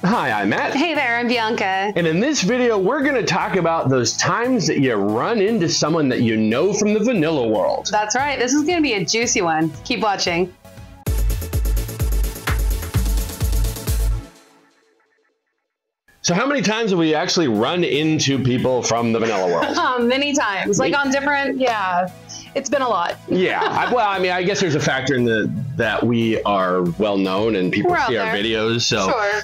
Hi, I'm Matt. Hey there, I'm Bianca. And in this video, we're going to talk about those times that you run into someone that you know from the vanilla world. That's right. This is going to be a juicy one. Keep watching. So how many times have we actually run into people from the vanilla world? Many times. Like on different, it's been a lot. Yeah. Well, I mean, I guess there's a factor in that we are well known and people see our videos.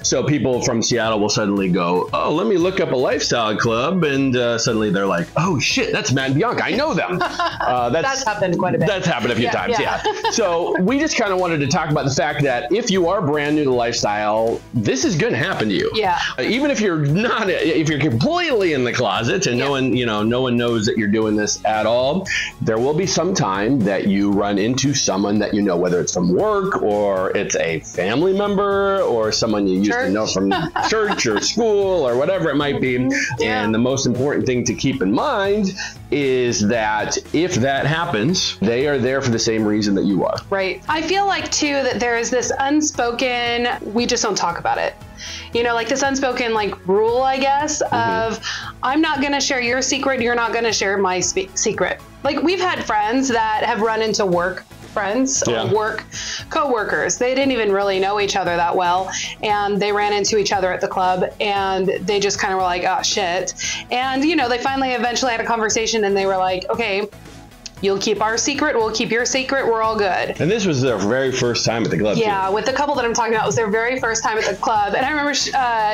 So people from Seattle will suddenly go, oh, let me look up a lifestyle club. And suddenly they're like, oh, shit, that's Matt and Bianca. I know them. That's happened quite a bit. That's happened a few times, yeah. So we just kind of wanted to talk about the fact that if you are brand new to lifestyle, this is going to happen to you. Yeah. Even if you're not, if you're completely in the closet and no one knows that you're doing this at all, there will be some time that you run into someone that you know, whether it's from work or it's a family member or someone you used to know from church or school or whatever it might be. Yeah. And the most important thing to keep in mind is that if that happens, they are there for the same reason that you are. Right. I feel like too that there is this unspoken, we just don't talk about it. You know, like this unspoken like rule, I guess, of I'm not going to share your secret. You're not going to share my secret. Like we've had friends that have run into work friends or work coworkers. They didn't even really know each other that well. And they ran into each other at the club and they just kind of were like, oh shit. And, you know, they finally eventually had a conversation and they were like, okay, you'll keep our secret, we'll keep your secret, we're all good. And this was their very first time at the club. Yeah, too. with the couple that I'm talking about, it was their very first time at the club. And I remember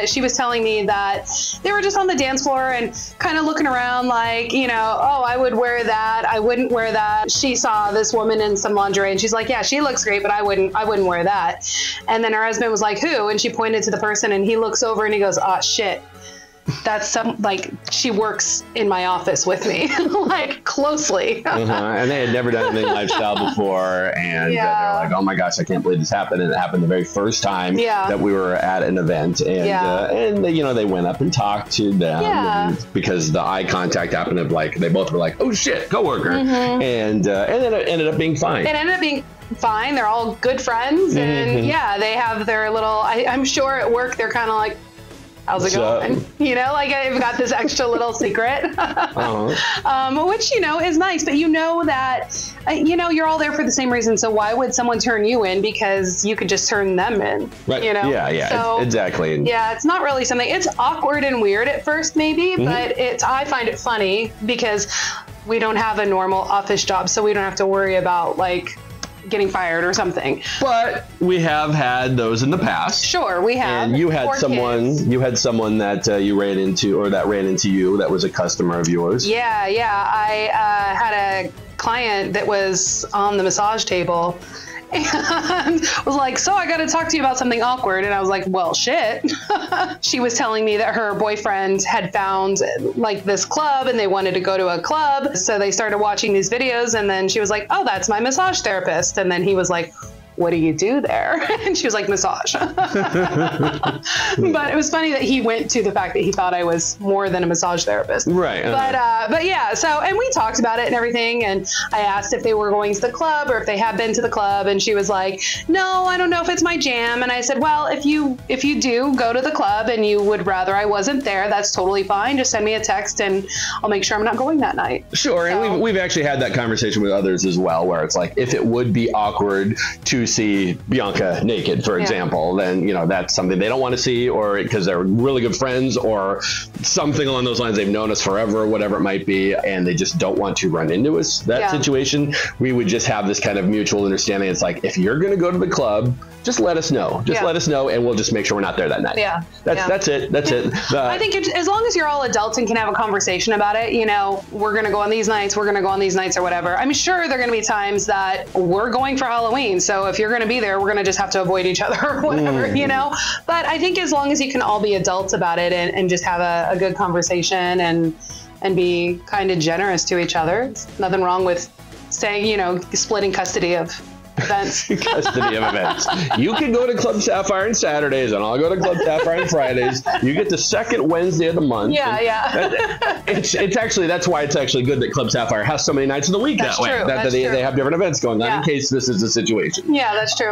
she was telling me that they were just on the dance floor and kind of looking around like, you know, oh, I would wear that, I wouldn't wear that. She saw this woman in some lingerie and she's like, yeah, she looks great, but I wouldn't wear that. And then her husband was like, who? And she pointed to the person and he looks over and he goes, oh shit. That's like she works in my office with me, like closely. And they had never done anything lifestyle before, and they're like, "Oh my gosh, I can't believe this happened!" And it happened the very first time that we were at an event, and they, you know, they went up and talked to them and because the eye contact happened. Of like they both were like, "Oh shit, coworker," and then it ended up being fine. It ended up being fine. They're all good friends, and they have their little. I'm sure at work they're kind of like, how's it going? You know, like I've got this extra little secret, which, you know, is nice. But you know that, you know, you're all there for the same reason. So why would someone turn you in? Because you could just turn them in, right? You know? Yeah, so, exactly. Yeah, it's not really something. It's awkward and weird at first, maybe, but I find it funny because we don't have a normal office job. So we don't have to worry about like getting fired or something. But we have had those in the past. Sure, we have. And you had someone that you ran into, or that ran into you, that was a customer of yours. Yeah. I had a client that was on the massage table and was like, so I got to talk to you about something awkward. And I was like, well, shit. She was telling me that her boyfriend had found like this club and they wanted to go to a club. So they started watching these videos and then she was like, oh, that's my massage therapist. And then he was like, what do you do there? And she was like, massage. But it was funny that he went to the fact that he thought I was more than a massage therapist. Right. But yeah, so, and we talked about it and everything. And I asked if they were going to the club or if they had been to the club. And she was like, no, I don't know if it's my jam. And I said, well, if you do go to the club and you would rather I wasn't there, that's totally fine. Just send me a text and I'll make sure I'm not going that night. Sure. So, and we've actually had that conversation with others as well, where it's like, if it would be awkward to see Bianca naked, for example, then, you know, that's something they don't want to see, or because they're really good friends or something along those lines. They've known us forever, or whatever it might be, and they just don't want to run into us. That situation, we would just have this kind of mutual understanding. It's like, if you're going to go to the club, just let us know. Just let us know, and we'll just make sure we're not there that night. That's it. That's it. I think as long as you're all adults and can have a conversation about it, you know, we're going to go on these nights, we're going to go on these nights or whatever. I'm sure there are going to be times that we're going for Halloween. So if you're going to be there, we're going to just have to avoid each other or whatever, you know? But I think as long as you can all be adults about it and just have a good conversation and be kind of generous to each other, there's nothing wrong with saying, you know, splitting custody of events. Custody of events. You can go to Club Sapphire on Saturdays, and I'll go to Club Sapphire on Fridays. You get the second Wednesday of the month. Yeah. It's actually, that's why it's actually good that Club Sapphire has so many nights of the week that way. That they have different events going on in case this is the situation. Yeah, that's true.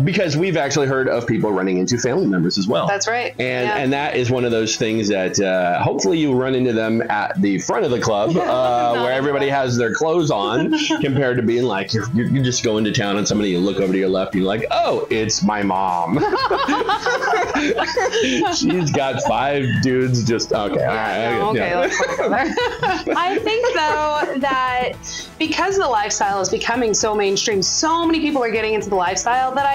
Because we've actually heard of people running into family members as well. That's right. And that is one of those things that hopefully you run into them at the front of the club where everybody has their clothes on compared to being like, you're just going to town and somebody, you look over to your left and you're like, oh, it's my mom. She's got 5 dudes just, okay. All right. Okay, let's go there. I think, though, that because the lifestyle is becoming so mainstream, so many people are getting into the lifestyle that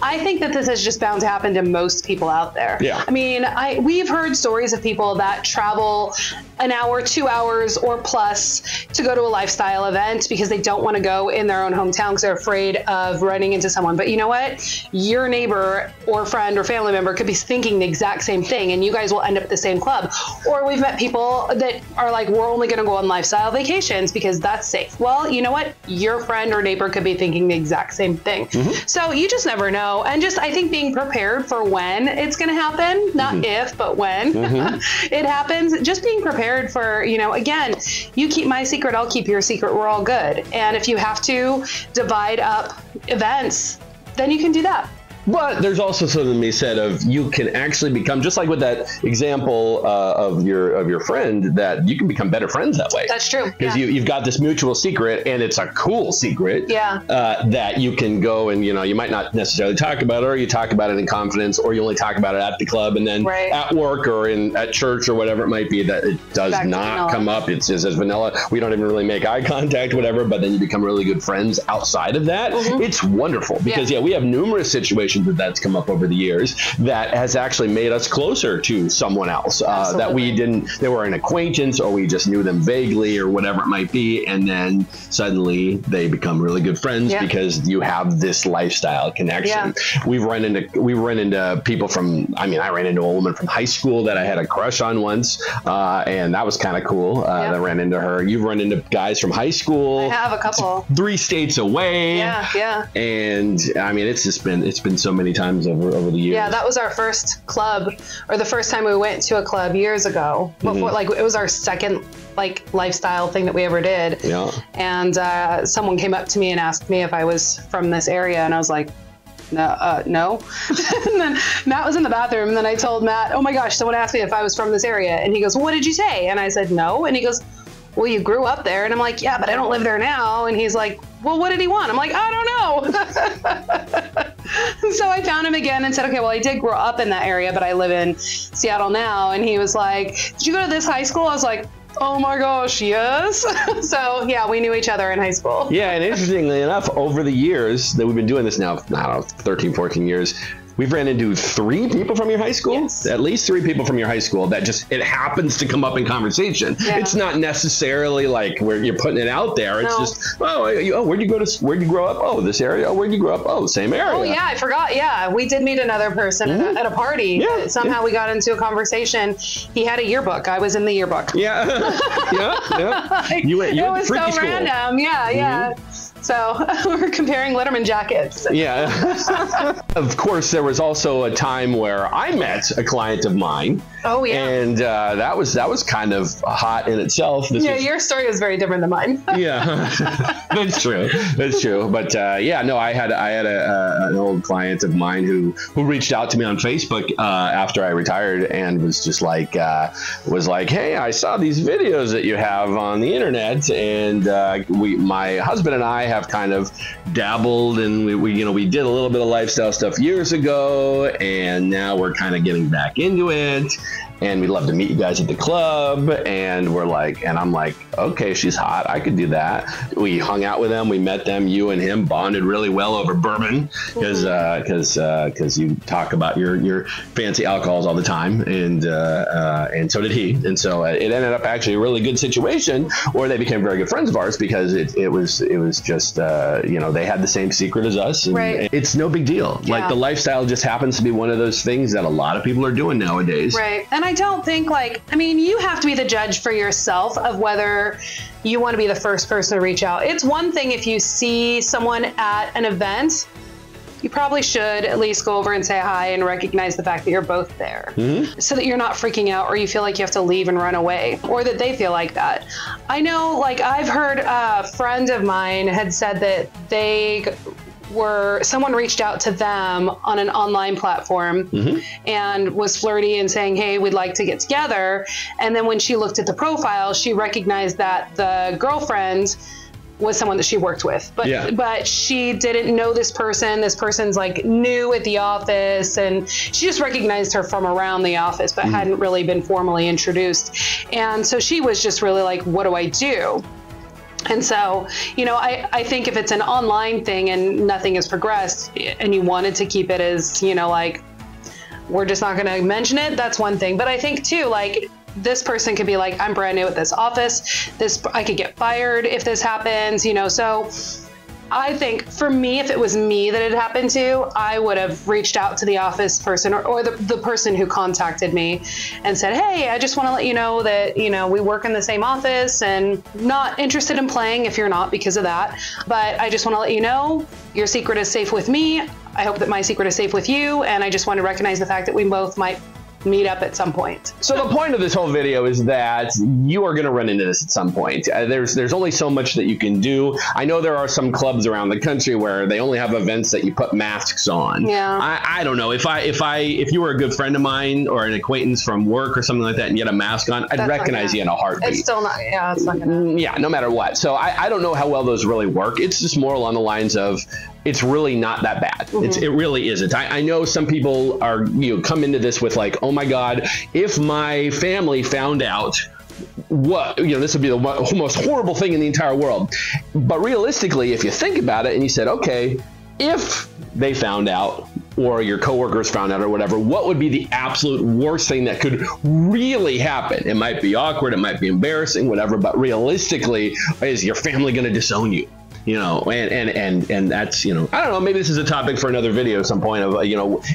I think that this is just bound to happen to most people out there. Yeah. I mean, we've heard stories of people that travel an hour, 2 hours or plus to go to a lifestyle event because they don't want to go in their own hometown because they're afraid of running into someone. But you know what? Your neighbor or friend or family member could be thinking the exact same thing, and you guys will end up at the same club. Or we've met people that are like, we're only going to go on lifestyle vacations because that's safe. Well, you know what? Your friend or neighbor could be thinking the exact same thing. So you just never know. And just, I think, being prepared for when it's going to happen, not if, but when it happens, just being prepared for, again, you keep my secret, I'll keep your secret, we're all good. And if you have to divide up events, then you can do that. But there's also something to be said of you can actually become, just like with that example of your friend, that you can become better friends that way. That's true. Because you've got this mutual secret, and it's a cool secret that you can go and, you might not necessarily talk about it, or you talk about it in confidence, or you only talk about it at the club, and then at work or at church or whatever it might be, that it does not come up. It's just as vanilla. We don't even really make eye contact, whatever, but then you become really good friends outside of that. It's wonderful because, we have numerous situations that's come up over the years that has actually made us closer to someone else that they were an acquaintance, or we just knew them vaguely or whatever it might be, and then suddenly they become really good friends because you have this lifestyle connection. We run into people from, I ran into a woman from high school that I had a crush on once, and that was kind of cool. I ran into her. You've run into guys from high school. I have a couple. 3 states away. And it's been so many times over the years. Yeah, that was our first club, or the first time we went to a club years ago. Before, it was our second lifestyle thing that we ever did. Yeah. And someone came up to me and asked me if I was from this area, and I was like, no. And then Matt was in the bathroom, and then I told Matt, oh my gosh, someone asked me if I was from this area, and he goes, well, what did you say? And I said, no. And he goes, well, you grew up there. And I'm like, yeah, but I don't live there now. And he's like, well, what did he want? I'm like, I don't know. So I found him again and said, okay, well, I did grow up in that area, but I live in Seattle now. And he was like, did you go to this high school? I was like, oh my gosh, yes. So yeah, we knew each other in high school. Yeah, and interestingly enough, over the years that we've been doing this now, I don't know, 13, 14 years, we've ran into 3 people from your high school, at least 3 people from your high school that just, it happens to come up in conversation. It's not necessarily like where you're putting it out there. It's just, where'd you grow up? Oh, this area. Oh, where'd you grow up? Oh, same area. Oh yeah, I forgot. Yeah, we did meet another person at a party. Yeah, somehow we got into a conversation. He had a yearbook. I was in the yearbook. Yeah. You went it was to freaky so school. Random. Yeah. So we're comparing Letterman jackets. Yeah. Of course, there was also a time where I met a client of mine. Oh yeah. And that was kind of hot in itself. Your story is very different than mine. Yeah, that's true. That's true. But I had an old client of mine who reached out to me on Facebook after I retired and was just like, hey, I saw these videos that you have on the internet, and my husband and I have kind of dabbled, and we did a little bit of lifestyle stuff years ago, and now we're kind of getting back into it. And we'd love to meet you guys at the club. And I'm like, okay, she's hot. I could do that. We hung out with them. We met them. You and him bonded really well over bourbon because you talk about your fancy alcohols all the time. And so did he. And so it ended up actually a really good situation where they became very good friends of ours because it was just, they had the same secret as us. And it's no big deal. Yeah. Like the lifestyle just happens to be one of those things that a lot of people are doing nowadays. Right. Right. And I don't think you have to be the judge for yourself of whether you want to be the first person to reach out. It's one thing if you see someone at an event, you probably should at least go over and say hi and recognize the fact that you're both there, so that you're not freaking out or you feel like you have to leave and run away, or that they feel like that. I know, I've heard a friend of mine had said that someone reached out to them on an online platform and was flirty and saying, hey, we'd like to get together. And then when she looked at the profile, she recognized that the girlfriend was someone that she worked with, but she didn't know this person. This person's new at the office, and she just recognized her from around the office, but hadn't really been formally introduced. And so she was just really like, what do I do? And so, I think if it's an online thing and nothing has progressed and you wanted to keep it as, we're just not going to mention it, that's one thing. But I think too, this person could be like, I'm brand new at this office. I could get fired if this happens, so I think for me, if it was me that it happened to, I would have reached out to the office person or the person who contacted me and said, hey, I just want to let you know that, we work in the same office and not interested in playing if you're not because of that. But I just want to let you know your secret is safe with me. I hope that my secret is safe with you. And I just want to recognize the fact that we both might meet up at some point. So the point of this whole video is that you are going to run into this at some point. There's only so much that you can do. I know there are some clubs around the country where they only have events that you put masks on. Yeah. I don't know. If you were a good friend of mine or an acquaintance from work or something like that and you had a mask on, I'd recognize you in a heartbeat. It's still not. Yeah, it's not gonna. Yeah, no matter what. So I don't know how well those really work. It's just more along the lines of, it's really not that bad. It really isn't. I know some people are, come into this with oh my God, if my family found out this would be the most horrible thing in the entire world. But realistically, if you think about it and you said, okay, if they found out or your coworkers found out or whatever, what would be the absolute worst thing that could really happen? It might be awkward, it might be embarrassing, whatever, but realistically, is your family going to disown you? And that's, I don't know, maybe this is a topic for another video at some point of,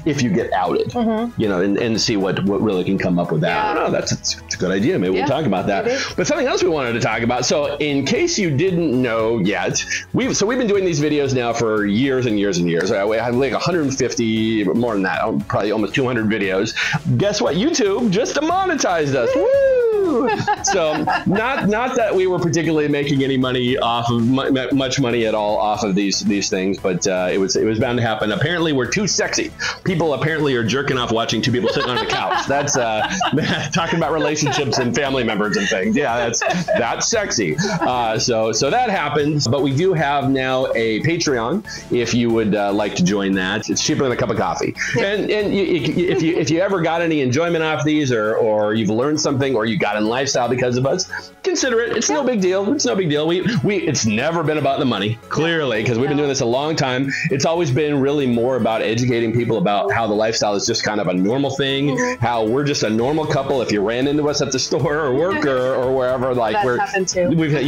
if you get outed, and see what really can come up with that. Yeah. I don't know. That's a good idea. Maybe we'll talk about that. But something else we wanted to talk about. So in case you didn't know yet, we've been doing these videos now for years and years and years. I have 150, more than that, probably almost 200 videos. Guess what? YouTube just demonetized us. Woo! So not that we were particularly making any money off of much money at all off of these things, but it was bound to happen. Apparently, we're too sexy. People apparently are jerking off watching two people sitting on the couch. That's talking about relationships and family members and things. Yeah, that's sexy. So that happens. But we do have now a Patreon. If you would like to join that, it's cheaper than a cup of coffee. And if you ever got any enjoyment off these, or you've learned something, or you got in lifestyle because of us, consider it. It's no big deal. It's no big deal. It's never been about the money, clearly, because we've been doing this a long time. It's always been really more about educating people about how the lifestyle is just kind of a normal thing, how we're just a normal couple. If you ran into us at the store or work or wherever, that's happened too. We've had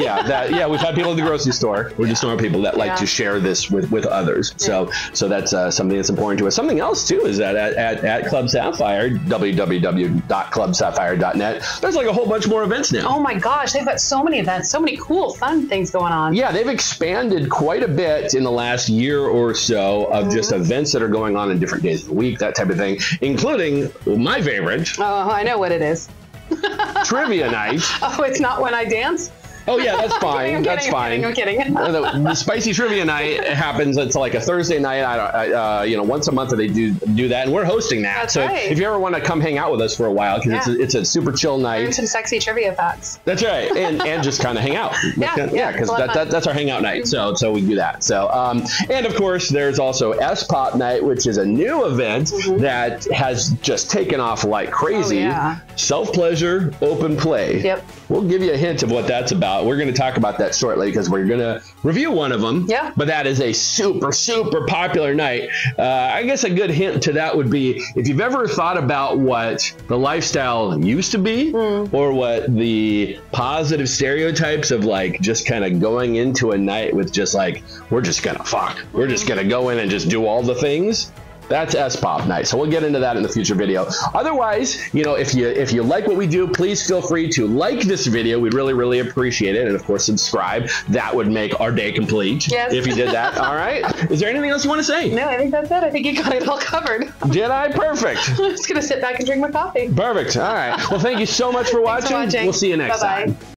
people at the grocery store. We're just normal people that like to share this with others. So that's something that's important to us. Something else too is that at Club Sapphire, www.clubsapphire.net, there's a whole bunch more events now. Oh my gosh, they've got so many events, so many cool, fun things going on. Yeah, they've expanded quite a bit in the last year or so of just events that are going on in different days of the week, that type of thing, including my favorite. Oh, I know what it is. Trivia night. Oh, it's not When I Dance? Oh yeah, that's fine. That's fine. I'm kidding. The spicy trivia night happens. It's like a Thursday night. Once a month they do that, and we're hosting that. That's so right. if you ever want to come hang out with us for a while, because it's a super chill night. Learn some sexy trivia facts. That's right, and just kind of hang out. Because that's our hangout night. So we do that. So and of course there's also S-Pop night, which is a new event that has just taken off like crazy. Oh, yeah. Self-pleasure, open play. Yep. We'll give you a hint of what that's about. We're going to talk about that shortly because we're going to review one of them. Yeah. But that is a super, super popular night. I guess a good hint to that would be if you've ever thought about what the lifestyle used to be or what the positive stereotypes of just kind of going into a night with just we're just going to fuck. We're just going to go in and just do all the things. That's S-pop night. So we'll get into that in the future video. Otherwise, you know, if you like what we do, please feel free to like this video. We'd really, really appreciate it. And of course, subscribe. That would make our day complete. Yes. If you did that. All right. Is there anything else you want to say? No, I think that's it. I think you got it all covered. Did I? Perfect. I'm just going to sit back and drink my coffee. Perfect. All right. Well, thank you so much for watching. Thanks for watching. We'll see you next Bye-bye. time.